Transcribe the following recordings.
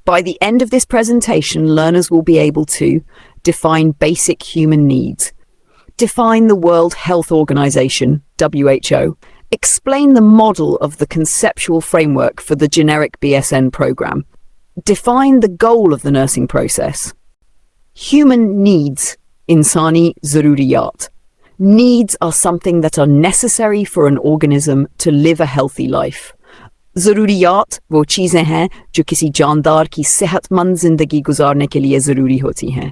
By the end of this presentation, learners will be able to define basic human needs, define the World Health Organization, WHO, explain the model of the conceptual framework for the generic BSN program, define the goal of the nursing process. Human needs, insani zaruriyat. Needs are something that are necessary for an organism to live a healthy life. ضروریات وہ چیزیں ہیں جو کسی جاندار کی صحت مند زندگی گزارنے کے لیے ضروری ہوتی ہیں.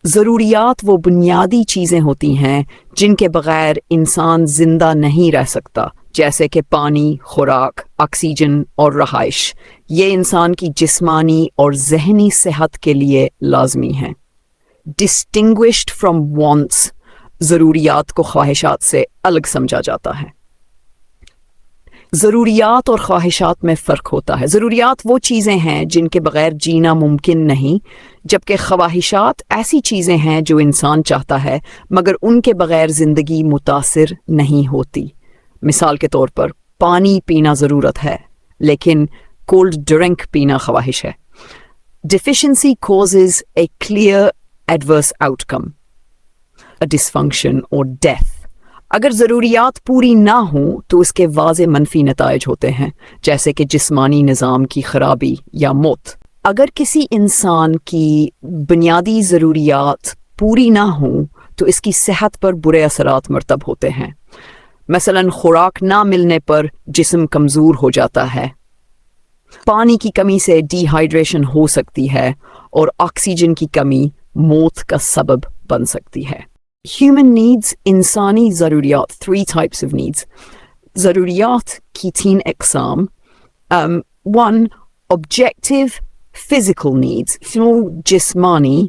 ضروریات وہ بنیادی چیزیں ہوتی ہیں جن کے بغیر انسان زندہ نہیں رہ سکتا، جیسے کہ پانی، خوراک، آکسیجن اور رہائش. یہ انسان کی جسمانی اور ذہنی صحت کے لیے لازمی ہیں. ڈسٹنگوشڈ فرام وانٹس، ضروریات کو خواہشات سے الگ سمجھا جاتا ہے. ضروریات اور خواہشات میں فرق ہوتا ہے. ضروریات وہ چیزیں ہیں جن کے بغیر جینا ممکن نہیں، جبکہ خواہشات ایسی چیزیں ہیں جو انسان چاہتا ہے مگر ان کے بغیر زندگی متاثر نہیں ہوتی. مثال کے طور پر پانی پینا ضرورت ہے لیکن کولڈ ڈرنک پینا خواہش ہے. Deficiency causes a clear adverse outcome, a dysfunction or death. اگر ضروریات پوری نہ ہوں تو اس کے واضح منفی نتائج ہوتے ہیں، جیسے کہ جسمانی نظام کی خرابی یا موت. اگر کسی انسان کی بنیادی ضروریات پوری نہ ہوں تو اس کی صحت پر برے اثرات مرتب ہوتے ہیں. مثلاً خوراک نہ ملنے پر جسم کمزور ہو جاتا ہے، پانی کی کمی سے ڈی ہائیڈریشن ہو سکتی ہے اور آکسیجن کی کمی موت کا سبب بن سکتی ہے. Human needs, انسانی ضروریات, 3 types of needs. ضروریات کی 3 اقسام. 1. Objective physical needs, جسمانی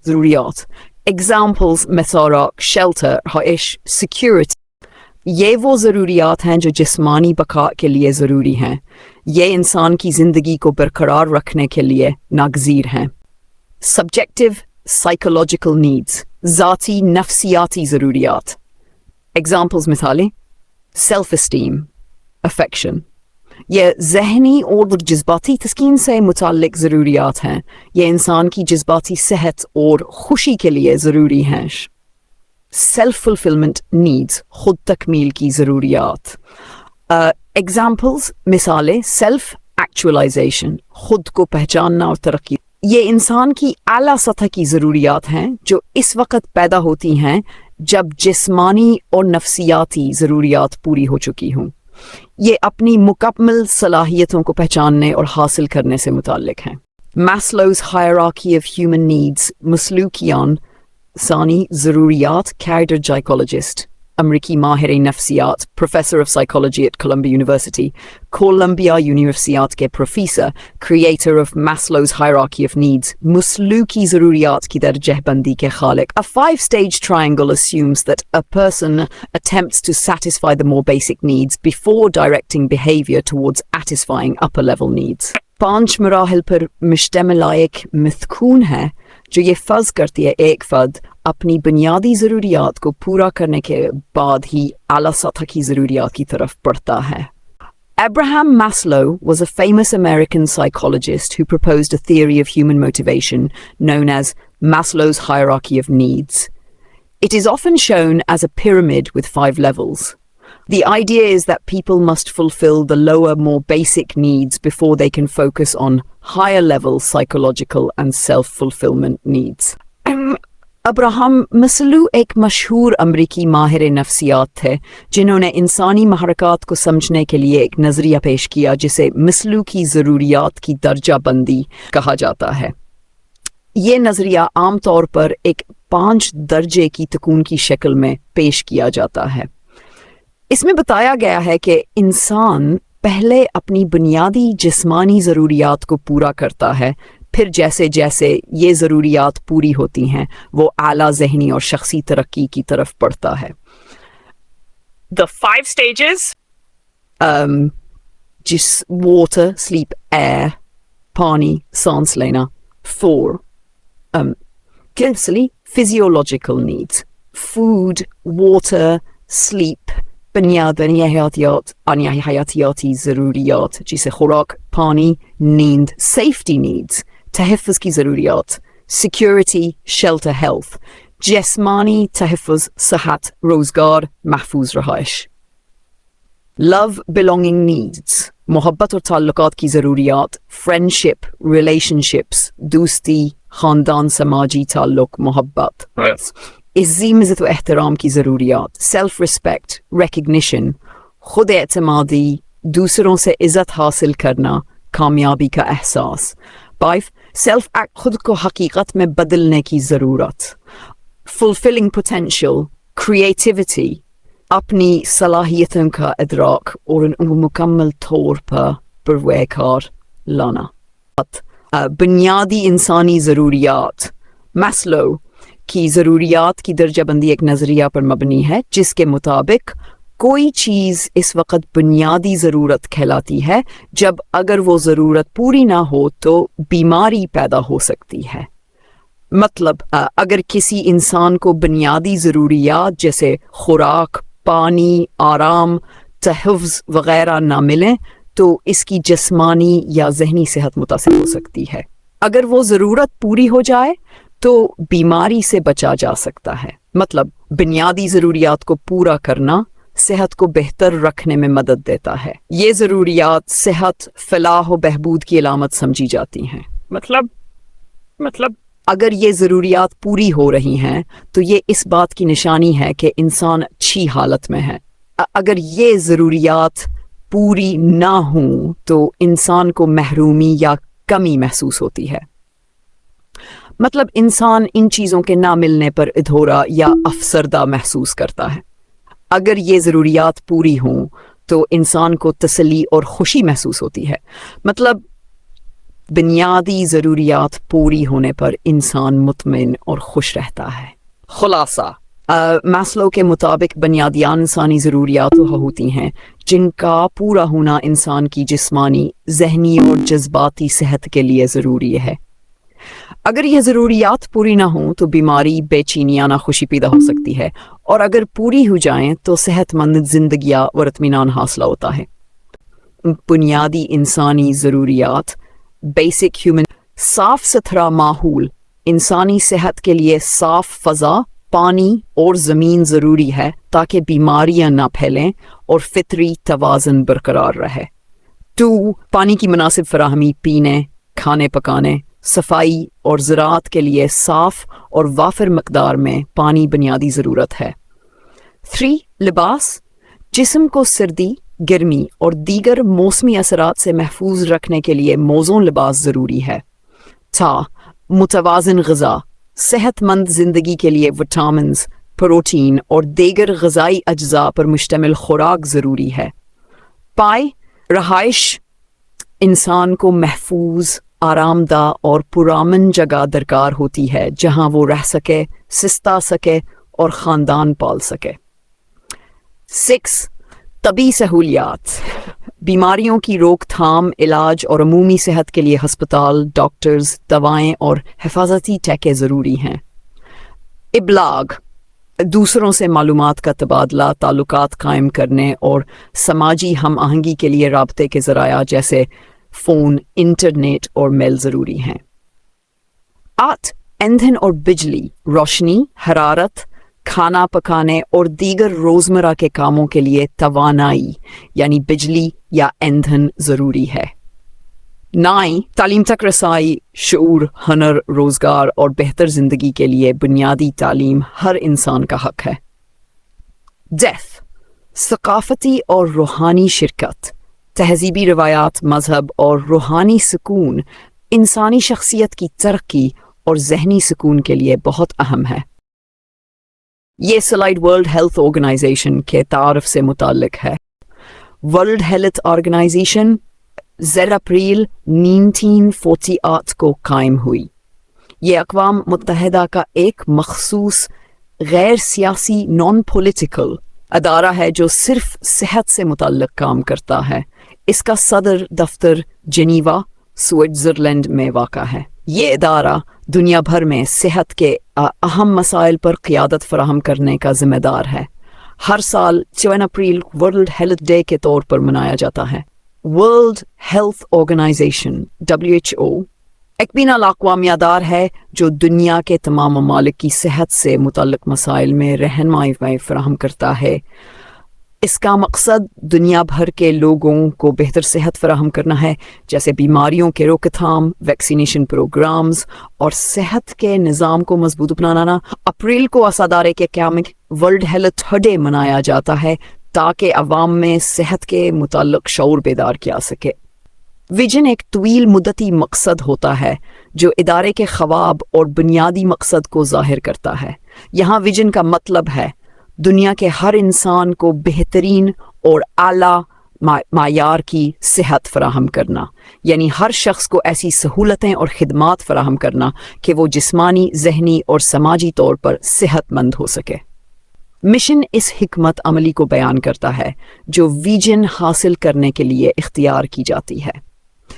ضروریات. Examples مثال shelter, رہائش, security. یہ وہ ضروریات ہیں جو جسمانی بقا کے لیے ضروری ہیں. یہ انسان کی زندگی کو برقرار رکھنے کے لیے ناگزیر ہیں. Subjective psychological needs, ذاتی نفسیاتی ضروریات. Examples مثالیں self esteem, affection. یہ ذہنی اور جذباتی تسکین سے متعلق ضروریات ہیں. یہ انسان کی جذباتی صحت اور خوشی کے لیے ضروری ہیں. self fulfillment needs, خود تکمیل کی ضروریات. Examples مثالیں self actualization, خود کو پہچاننا اور ترقی. یہ انسان کی اعلیٰ سطح کی ضروریات ہیں جو اس وقت پیدا ہوتی ہیں جب جسمانی اور نفسیاتی ضروریات پوری ہو چکی ہوں. یہ اپنی مکمل صلاحیتوں کو پہچاننے اور حاصل کرنے سے متعلق ہیں. Maslow's hierarchy of human needs, مسلوکیان ثانی ضروریات, character psychologist, امریکی ماہر نفسیات, professor of psychology at Columbia University, Columbia یونیورسٹیات کے professor, creator of Maslow's hierarchy of needs, مسلوکی ضروریات کی درجہ بندی کے خالق. A 5-stage triangle assumes that a person attempts to satisfy the more basic needs before directing behavior towards satisfying upper level needs. 5 مراحل پر مشتمل ایک مثقون ہے جو یہ فرض کرتی ہے ایک فرد اپنی بنیادی ضروریات کو پورا کرنے کے بعد ہی اعلیٰ سطح کی ضروریات کی طرف بڑھتا ہے. Abraham Maslow was a famous American psychologist who proposed a theory of human motivation known as Maslow's hierarchy of needs. It is often shown as a pyramid with 5 levels. The idea is that people must fulfill the lower, more basic needs before they can focus on higher level psychological and self-fulfillment needs. Abraham Maslow ایک مشہور امریکی ماہر نفسیات تھے جنہوں نے انسانی محرکات کو سمجھنے کے لیے ایک نظریہ پیش کیا جسے مسلو کی ضروریات کی درجہ بندی کہا جاتا ہے. یہ نظریہ عام طور پر ایک 5 درجے کی تکون کی شکل میں پیش کیا جاتا ہے. اس میں بتایا گیا ہے کہ انسان پہلے اپنی بنیادی جسمانی ضروریات کو پورا کرتا ہے، پھر جیسے جیسے یہ ضروریات پوری ہوتی ہیں وہ اعلیٰ ذہنی اور شخصی ترقی کی طرف بڑھتا ہے. The 5 stages? جس water, sleep, air, پانی، سانس لینا. 4. Firstly, physiological needs. Food, water, sleep, بنیادی حیاتیاتی ضروریات جیسے خوراک، پانی، نیند، سیفٹی نیڈز، تحفظ کی ضروریات، سیکیورٹی، شیلٹر، ہیلتھ، جسمانی تحفظ، صحت، روزگار، محفوظ رہائش۔ لو بلونگنگ نیڈز، محبت اور تعلقات کی ضروریات، فرینڈشپ، ریلیشن شپس، دوستی، خاندان، سماجی تعلق، محبت۔ عزت و احترام کی ضروریات، سیلف ریسپیکٹ، ریکگنیشن، خود اعتمادی، دوسروں سے عزت حاصل کرنا، کامیابی کا احساس۔ 5 سیلف ایکٹ، خود کو حقیقت میں بدلنے کی ضرورت۔ فلفلنگ پوٹینشیل، کریٹیوٹی، اپنی صلاحیتوں کا ادراک اور ان کو مکمل طور پر پروے کار لانا۔ بنیادی انسانی ضروریات، میسلو کی ضروریات کی درجہ بندی ایک نظریہ پر مبنی ہے جس کے مطابق کوئی چیز اس وقت بنیادی ضرورت کہلاتی ہے جب اگر وہ ضرورت پوری نہ ہو تو بیماری پیدا ہو سکتی ہے۔ مطلب اگر کسی انسان کو بنیادی ضروریات جیسے خوراک، پانی، آرام، تحفظ وغیرہ نہ ملیں تو اس کی جسمانی یا ذہنی صحت متاثر ہو سکتی ہے۔ اگر وہ ضرورت پوری ہو جائے تو بیماری سے بچا جا سکتا ہے۔ مطلب بنیادی ضروریات کو پورا کرنا صحت کو بہتر رکھنے میں مدد دیتا ہے۔ یہ ضروریات صحت، فلاح و بہبود کی علامت سمجھی جاتی ہیں۔ مطلب اگر یہ ضروریات پوری ہو رہی ہیں تو یہ اس بات کی نشانی ہے کہ انسان اچھی حالت میں ہے۔ اگر یہ ضروریات پوری نہ ہوں تو انسان کو محرومی یا کمی محسوس ہوتی ہے۔ مطلب انسان ان چیزوں کے نہ ملنے پر ادھورا یا افسردہ محسوس کرتا ہے۔ اگر یہ ضروریات پوری ہوں تو انسان کو تسلی اور خوشی محسوس ہوتی ہے۔ مطلب بنیادی ضروریات پوری ہونے پر انسان مطمئن اور خوش رہتا ہے۔ خلاصہ میسلو کے مطابق بنیادی انسانی ضروریات وہ ہوتی ہیں جن کا پورا ہونا انسان کی جسمانی، ذہنی اور جذباتی صحت کے لیے ضروری ہے۔ اگر یہ ضروریات پوری نہ ہوں تو بیماری، بے چینی، ناخوشی پیدا ہو سکتی ہے، اور اگر پوری ہو جائیں تو صحت مند زندگی اور اطمینان حاصل ہوتا ہے۔ بنیادی انسانی ضروریات، بیسک ہیومن، صاف ستھرا ماحول، انسانی صحت کے لیے صاف فضا، پانی اور زمین ضروری ہے تاکہ بیماریاں نہ پھیلیں اور فطری توازن برقرار رہے۔ 2 پانی کی مناسب فراہمی، پینے، کھانے پکانے، صفائی اور زراعت کے لیے صاف اور وافر مقدار میں پانی بنیادی ضرورت ہے۔ 3 لباس، جسم کو سردی، گرمی اور دیگر موسمی اثرات سے محفوظ رکھنے کے لیے موزوں لباس ضروری ہے۔ متوازن غذا، صحت مند زندگی کے لیے وٹامنز، پروٹین اور دیگر غذائی اجزاء پر مشتمل خوراک ضروری ہے۔ رہائش، انسان کو محفوظ، آرام دہ اور پرامن جگہ درکار ہوتی ہے جہاں وہ رہ سکے، سستا سکے اور خاندان پال سکے۔ 6 طبی سہولیات، بیماریوں کی روک تھام، علاج اور عمومی صحت کے لیے ہسپتال، ڈاکٹرز، دوائیں اور حفاظتی ٹیکے ضروری ہیں۔ ابلاغ، دوسروں سے معلومات کا تبادلہ، تعلقات قائم کرنے اور سماجی ہم آہنگی کے لیے رابطے کے ذرائع جیسے فون، انٹرنیٹ اور میل ضروری ہیں۔ 8 ایندھن اور بجلی، روشنی، حرارت، کھانا پکانے اور دیگر روزمرہ کے کاموں کے لیے توانائی یعنی بجلی یا ایندھن ضروری ہے۔ 9 تعلیم تک رسائی، شعور، ہنر، روزگار اور بہتر زندگی کے لیے بنیادی تعلیم ہر انسان کا حق ہے۔ 10 ثقافتی اور روحانی شرکت، تہذیبی روایات، مذہب اور روحانی سکون انسانی شخصیت کی ترقی اور ذہنی سکون کے لیے بہت اہم ہے۔ یہ سلائیڈ ورلڈ ہیلتھ آرگنائزیشن کے تعارف سے متعلق ہے۔ ورلڈ ہیلتھ آرگنائزیشن اپریل 1948 کو قائم ہوئی۔ یہ اقوام متحدہ کا ایک مخصوص غیر سیاسی نان پولیٹیکل ادارہ ہے جو صرف صحت سے متعلق کام کرتا ہے۔ اس کا صدر دفتر جنیوا، سوئٹزرلینڈ میں واقع ہے۔ یہ ادارہ دنیا بھر میں صحت کے اہم مسائل پر قیادت فراہم کرنے کا ذمہ دار ہے۔ ہر سال 4 اپریل ورلڈ ہیلتھ ڈے کے طور پر منایا جاتا ہے۔ ورلڈ ہیلتھ آرگنائزیشن WHO ایک بین الاقوامی ادارہ ہے جو دنیا کے تمام ممالک کی صحت سے متعلق مسائل میں رہنمائی فراہم کرتا ہے۔ اس کا مقصد دنیا بھر کے لوگوں کو بہتر صحت فراہم کرنا ہے، جیسے بیماریوں کے روک تھام، ویکسینیشن پروگرامز اور صحت کے نظام کو مضبوط بنانا۔ اپریل کو اس ادارے کے قیام ورلڈ ہیلتھ ڈے منایا جاتا ہے تاکہ عوام میں صحت کے متعلق شعور بیدار کیا سکے۔ ویژن ایک طویل مدتی مقصد ہوتا ہے جو ادارے کے خواب اور بنیادی مقصد کو ظاہر کرتا ہے۔ یہاں ویژن کا مطلب ہے دنیا کے ہر انسان کو بہترین اور اعلیٰ معیار کی صحت فراہم کرنا، یعنی ہر شخص کو ایسی سہولتیں اور خدمات فراہم کرنا کہ وہ جسمانی، ذہنی اور سماجی طور پر صحت مند ہو سکے۔ مشن اس حکمت عملی کو بیان کرتا ہے جو ویژن حاصل کرنے کے لیے اختیار کی جاتی ہے۔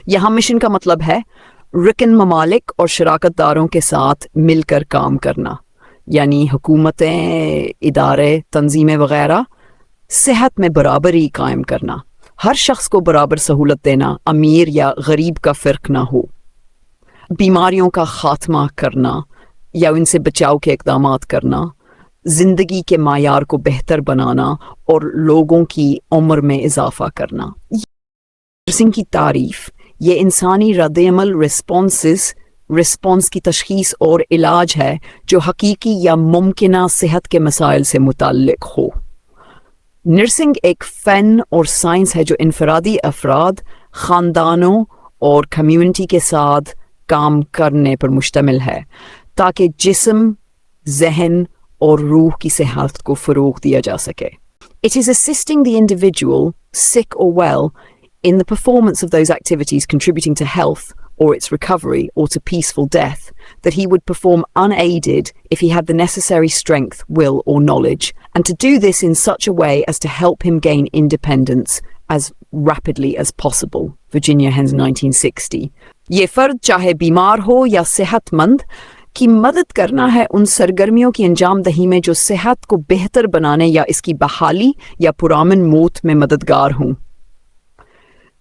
یہاں مشن کا مطلب ہے رکن ممالک اور شراکت داروں کے ساتھ مل کر کام کرنا، یعنی حکومتیں، ادارے، تنظیمیں وغیرہ، صحت میں برابری قائم کرنا، ہر شخص کو برابر سہولت دینا، امیر یا غریب کا فرق نہ ہو، بیماریوں کا خاتمہ کرنا یا ان سے بچاؤ کے اقدامات کرنا، زندگی کے معیار کو بہتر بنانا اور لوگوں کی عمر میں اضافہ کرنا۔ نرسنگ کی تعریف یہ انسانی رد عمل رسپانس کی تشخیص اور علاج ہے جو حقیقی یا ممکنہ صحت کے مسائل سے متعلق ہو۔ نرسنگ ایک فن اور سائنس ہے جو انفرادی افراد، خاندانوں اور کمیونٹی کے ساتھ کام کرنے پر مشتمل ہے تاکہ جسم، ذہن اور روح کی صحت کو فروغ دیا جا سکے۔ It is assisting the individual, sick or well, in the performance of those activities contributing to health or its recovery or to peaceful death that he would perform unaided if he had the necessary strength, will or knowledge, and to do this in such a way as to help him gain independence as rapidly as possible. Virginia Hens 1960۔ یہ فرد چاہے بیمار ہو یا صحت مند کی مدد کرنا ہے ان سرگرمیوں کی انجام دہی میں جو صحت کو بہتر بنانے یا اس کی بحالی یا پرامن موت میں مددگار ہوں۔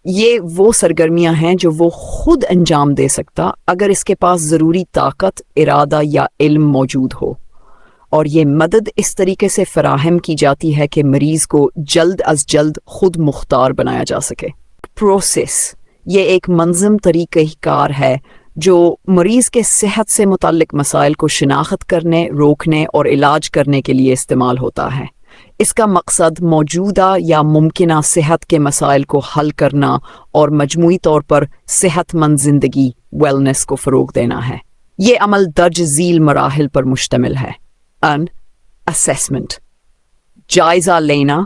یہ وہ سرگرمیاں ہیں جو وہ خود انجام دے سکتا اگر اس کے پاس ضروری طاقت، ارادہ یا علم موجود ہو، اور یہ مدد اس طریقے سے فراہم کی جاتی ہے کہ مریض کو جلد از جلد خود مختار بنایا جا سکے۔ پروسیس یہ ایک منظم طریقہ کار ہے جو مریض کے صحت سے متعلق مسائل کو شناخت کرنے، روکنے اور علاج کرنے کے لیے استعمال ہوتا ہے۔ اس کا مقصد موجودہ یا ممکنہ صحت کے مسائل کو حل کرنا اور مجموعی طور پر صحت مند زندگی، ویلنس کو فروغ دینا ہے۔ یہ عمل درج ذیل مراحل پر مشتمل ہے۔ اسیسمنٹ، جائزہ لینا،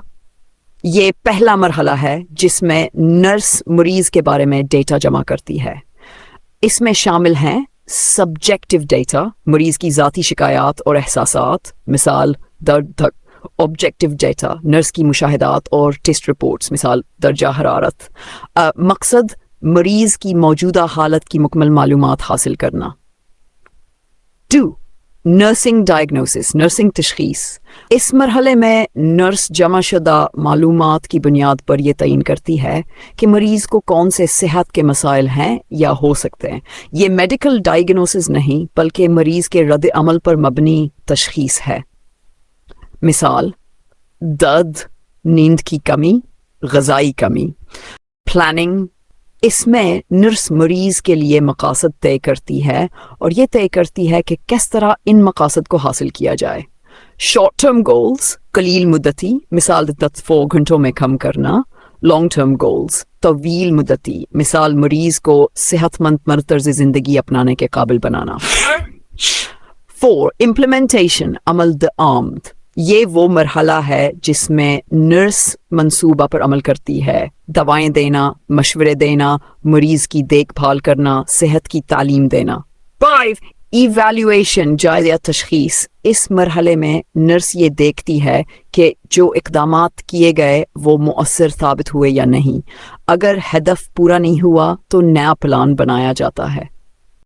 یہ پہلا مرحلہ ہے جس میں نرس مریض کے بارے میں ڈیٹا جمع کرتی ہے۔ اس میں شامل ہیں سبجیکٹو ڈیٹا، مریض کی ذاتی شکایات اور احساسات، مثال درد دھک۔ آبجیکٹو ڈیٹا، نرس کی مشاہدات اور ٹیسٹ رپورٹس، مثال درجہ حرارت۔ مقصد مریض کی موجودہ حالت کی مکمل معلومات حاصل کرنا۔ 2. نرسنگ ڈائگنوسس، نرسنگ تشخیص۔ اس مرحلے میں نرس جمع شدہ معلومات کی بنیاد پر یہ تعین کرتی ہے کہ مریض کو کون سے صحت کے مسائل ہیں یا ہو سکتے ہیں۔ یہ میڈیکل ڈائگنوسس نہیں بلکہ مریض کے رد عمل پر مبنی تشخیص ہے۔ مثال درد، نیند کی کمی، غذائی کمی۔ پلاننگ، اس میں نرس مریض کے لیے مقاصد طے کرتی ہے اور یہ طے کرتی ہے کہ کس طرح ان مقاصد کو حاصل کیا جائے۔ شارٹ ٹرم گولز، قلیل مدتی، مثال 4 گھنٹوں میں کم کرنا۔ لانگ ٹرم گولز، طویل مدتی، مثال مریض کو صحت مند طرز زندگی اپنانے کے قابل بنانا۔ 4. امپلیمنٹیشن، عمل درآمد۔ یہ وہ مرحلہ ہے جس میں نرس منصوبہ پر عمل کرتی ہے، دوائیں دینا، مشورے دینا، مریض کی دیکھ بھال کرنا، صحت کی تعلیم دینا۔ 5. ایویلیویشن، جائزہ تشخیص۔ اس مرحلے میں نرس یہ دیکھتی ہے کہ جو اقدامات کیے گئے وہ مؤثر ثابت ہوئے یا نہیں۔ اگر ہدف پورا نہیں ہوا تو نیا پلان بنایا جاتا ہے۔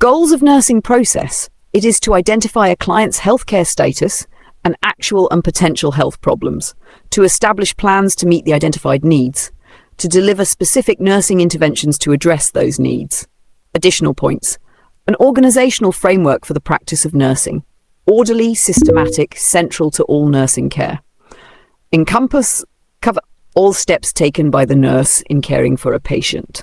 Goals of nursing process. It is to identify a client's healthcare status and actual and potential health problems, to establish plans to meet the identified needs, to deliver specific nursing interventions to address those needs. Additional points. An organizational framework for the practice of nursing. Orderly, systematic, central to all nursing care. Cover all steps taken by the nurse in caring for a patient.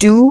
2.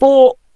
4.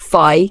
5.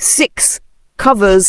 6. covers